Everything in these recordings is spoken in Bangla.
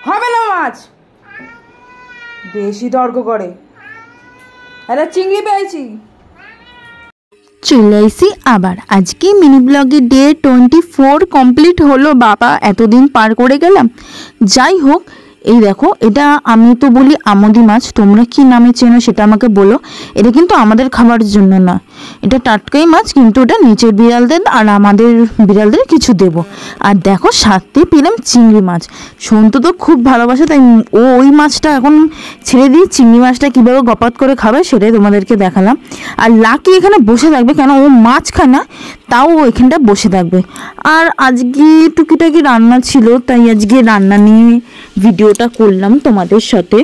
হবে না মাছ, বেশি তর্ক করে। একটা চিংড়ি পেয়েছি। চলে আসি আবার। আজকে মিনি ব্লগে ডে 24 কমপ্লিট হলো। বাবা এতদিন পার করে গেলাম। যাই হোক, এই দেখো, এটা আমি তো বলি আমোদি মাছ, তোমরা কি নামে চেনো সেটা আমাকে বলো। এটা কিন্তু আমাদের খাবারের জন্য না, এটা টাটকাই মাছ, কিন্তু এটা নিচের বিড়ালদের আর আমাদের বিড়ালদের কিছু দেব। আর দেখো সাথে পেলাম চিংড়ি মাছ। সন্তু তো খুব ভালোবাসে, তাই ও ওই মাছটা এখন ছেড়ে দিয়ে চিংড়ি মাছটা কীভাবে গপাত করে খাবে সেটাই তোমাদেরকে দেখালাম। আর লাকি এখানে বসে থাকবে, কেন ও মাছ খায় না, তাও ও এখানটা বসে থাকবে। আর আজকে টুকিটাকি রান্না ছিল, তাই আজকে রান্না নিয়ে ভিডিওটা করলাম তোমাদের সাথে।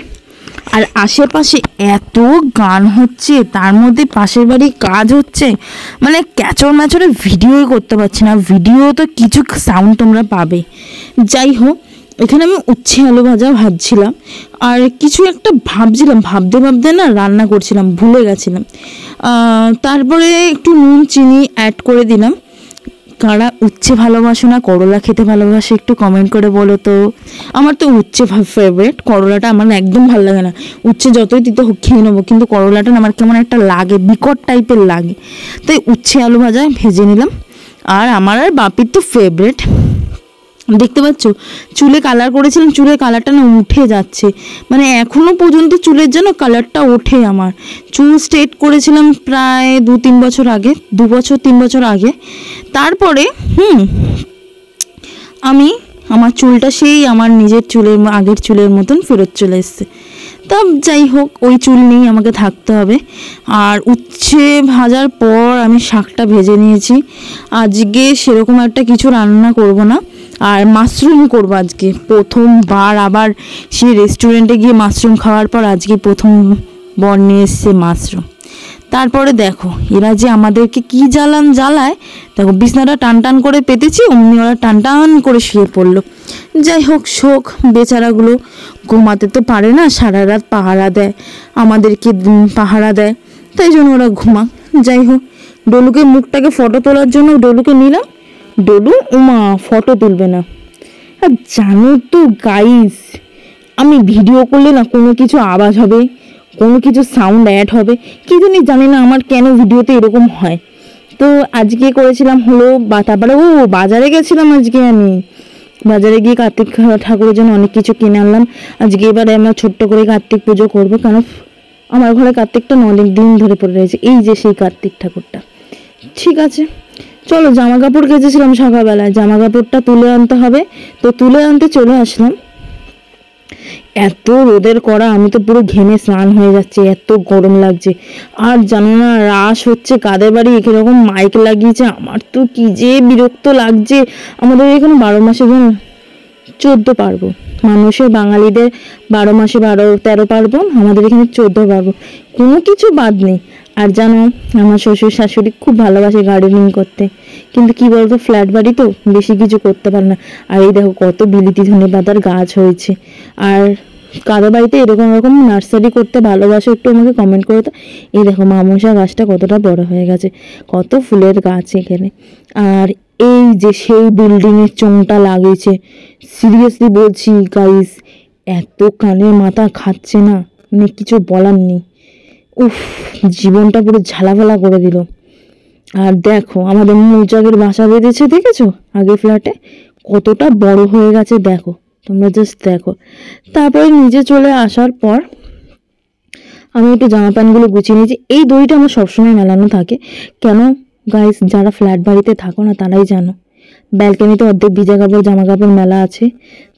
আর আশেপাশে এত গান হচ্ছে, তার মধ্যে পাশের বাড়ি কাজ হচ্ছে, মানে ক্যাচর ম্যাচরে ভিডিওই করতে পারছি না। ভিডিও তো কিছু সাউন্ড তোমরা পাবে। যাই হোক, এখানে আমি উচ্ছে আলু ভাজা ভাজছিলাম আর কিছু একটা ভাবছিলাম, ভাবতে ভাবতে না রান্না করছিলাম, ভুলে গেছিলাম। তারপরে একটু নুন চিনি অ্যাড করে দিলাম। কারা উচ্ছে ভালোবাসো না করলা খেতে ভালোবাসে একটু কমেন্ট করে বলো তো। আমার তো উচ্ছে ফেভারিট, করলাটা আমার একদম ভালো লাগে না। উচ্ছে যতই দিতে হোক খেয়ে নেবো, কিন্তু করলাটা আমার কেমন একটা লাগে, বিকট টাইপের লাগে। তাই উচ্ছে আলু ভাজা ভেজে নিলাম। আর আমার আর বাপির তো ফেভারিট, দেখতে পাচ্ছ চুলে কালার করেছিলাম, চুলের কালারটা না উঠে যাচ্ছে, মানে এখনও পর্যন্ত চুলের যেন কালারটা ওঠে। আমার চুল স্ট্রেট করেছিলাম প্রায় 2-3 বছর আগে, 2 বছর 3 বছর আগে। তারপরে আমি আমার চুলটা সেই আমার নিজের চুলের আগের চুলের মতন ফেরত চলে এসছে। তা যাই হোক, ওই চুল নিয়েই আমাকে থাকতে হবে। আর উচ্ছে ভাজার পর আমি শাকটা ভেজে নিয়েছি। আজকে সেরকম একটা কিছু রান্না করব না, আর মাশরুম করব আজকে প্রথমবার। আবার সে রেস্টুরেন্টে গিয়ে মাশরুম খাওয়ার পর আজকে প্রথম বর নিয়ে এসছে মাশরুম। তারপরে দেখো এরা যে আমাদেরকে কি জ্বালায়। দেখো বিছনাটা টান টান করে পেতেছি, অমনি ওরা টান টান করে শুয়ে পড়লো। যাই হোক, শোক বেচারাগুলো, ঘুমাতে তো পারে না, সারা রাত পাহারা দেয়, আমাদেরকে পাহারা দেয়, তাই জন্য ওরা ঘুমাক। যাই হোক, ডলুকে মুখটাকে ফটো তোলার জন্য ডলুকে নিলাম। ডলু উমা ফটো তুলবে না। আর জানো তো গাইস, আমি ভিডিও করলে না কোনো কিছু আওয়াজ হবে, কোনো কিছু সাউন্ড অ্যাড হবে, কি জানি না আমার কেন ভিডিওতে এরকম হয়। তো আজকে করেছিলাম হলো তারপরে বাজারে গেছিলাম। আজকে আমি বাজারে গিয়ে কার্তিক ঠাকুরের জন্য অনেক কিছু কিনে আনলাম। আজকে এবারে আমরা ছোট্ট করে কার্তিক পুজো করবো, কারণ আমার ঘরে কার্তিকটা অনেক দিন ধরে পড়ে রয়েছে। এই যে সেই কার্তিক ঠাকুরটা। ঠিক আছে, চলো জামা কাপড় কেচেছিলাম সকালবেলায়, জামা কাপড়টা তুলে আনতে হবে, তো তুলে আনতে চলে আসলাম। এত রোদের কড়া, আমি তো পুরো ঘেমে স্নান হয়ে যাচ্ছে, এত গরম লাগছে। আর জানো না রাস হচ্ছে কাদের বাড়ি এরকম মাইক লাগিয়েছে, আমার তো কি যে বিরক্ত লাগছে। আমাদের এখানে 12 মাসে যেন 14 পার্বণ, মানুষের বাঙালিদের 12 মাসে 13 পার্বণ, আমাদের এখানে 14 পার্বণ, কোনো কিছু বাদ নেই। আর জানো আমার শ্বশুর শাশুড়ি খুব ভালোবাসে গার্ডেনিং করতে, কিন্তু কি বলতো ফ্ল্যাট বাড়ি তো বেশি কিছু করতে পারে না। আর এই দেখো কত বিলিতি ধনেপাতার গাছ হয়েছে। আর কারো বাড়িতে এরকম নার্সারি করতে ভালোবাসে একটু আমাকে কমেন্ট করে। তো এই দেখো মামসা গাছটা কতটা বড় হয়ে গেছে, কত ফুলের গাছ এখানে। আর এই যে সেই বিল্ডিংয়ের চোঙটা লাগিয়েছে, সিরিয়াসলি বলছি গাইস, এত কানের মাথা খাচ্ছে না, মানে কিছু বলার নেই। উফ, জীবনটা পুরো ঝালাফালা করে দিল। আর দেখো আমাদের মৌচাকের বাসা বেঁধেছে, দেখেছো আগে ফ্ল্যাটে কতটা বড় হয়ে গেছে, দেখো তোমরা জাস্ট দেখো। তারপরে নিজে চলে আসার পর আমি একটু জামা প্যান্টগুলো গুছিয়ে নিয়েছি। এই দড়িটা আমার সবসময় মেলানো থাকে, কেন গাইস যারা ফ্ল্যাট বাড়িতে থাকো না তারাই জানো, ব্যালকনিতে অর্ধেক ভিজা কাপড় জামা কাপড় মেলা আছে,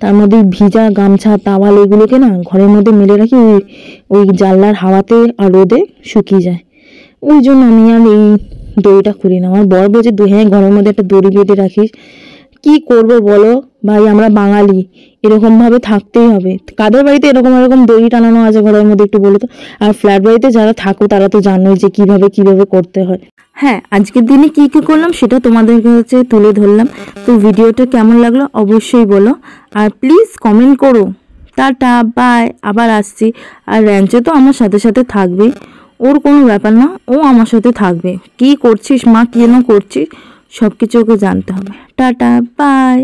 তার মধ্যে ভিজা গামছা তাওয়াল এগুলোকে না ঘরের মধ্যে মেলে রাখি, ওই জানলার হাওয়াতে আর রোদে শুকিয়ে যায়। ওই জন্য আমি আর এই দড়িটা খুলি না। আমার বর বলছে হ্যাঁ ঘরের মধ্যে একটা দড়ি বেঁধে রাখিস। কি করব বলো ভাই, আমরা বাঙালি, এরকমভাবে থাকতেই হবে। কাদের বাড়িতে এরকম দড়ি টানানো আছে ঘরের মধ্যে একটু বলো তো। আর ফ্ল্যাট বাড়িতে যারা থাকো তারা তো জানোই যে কিভাবে করতে হয়। হ্যাঁ, আজকের দিনে কি করলাম সেটা তোমাদের কাছে তুলে ধরলাম। তো ভিডিওটা কেমন লাগলো অবশ্যই বলো, আর প্লিজ কমেন্ট করো। টাটা বাই, আবার আসছি। আর র্যাঞ্চো তো আমার সাথে সাথে থাকবে, ওর কোনো ব্যাপার না, ও আমার সাথে থাকবে। কি করছিস মা, কেন করছিস, সব কিছু ওকে জানতে হবে। Tata bye.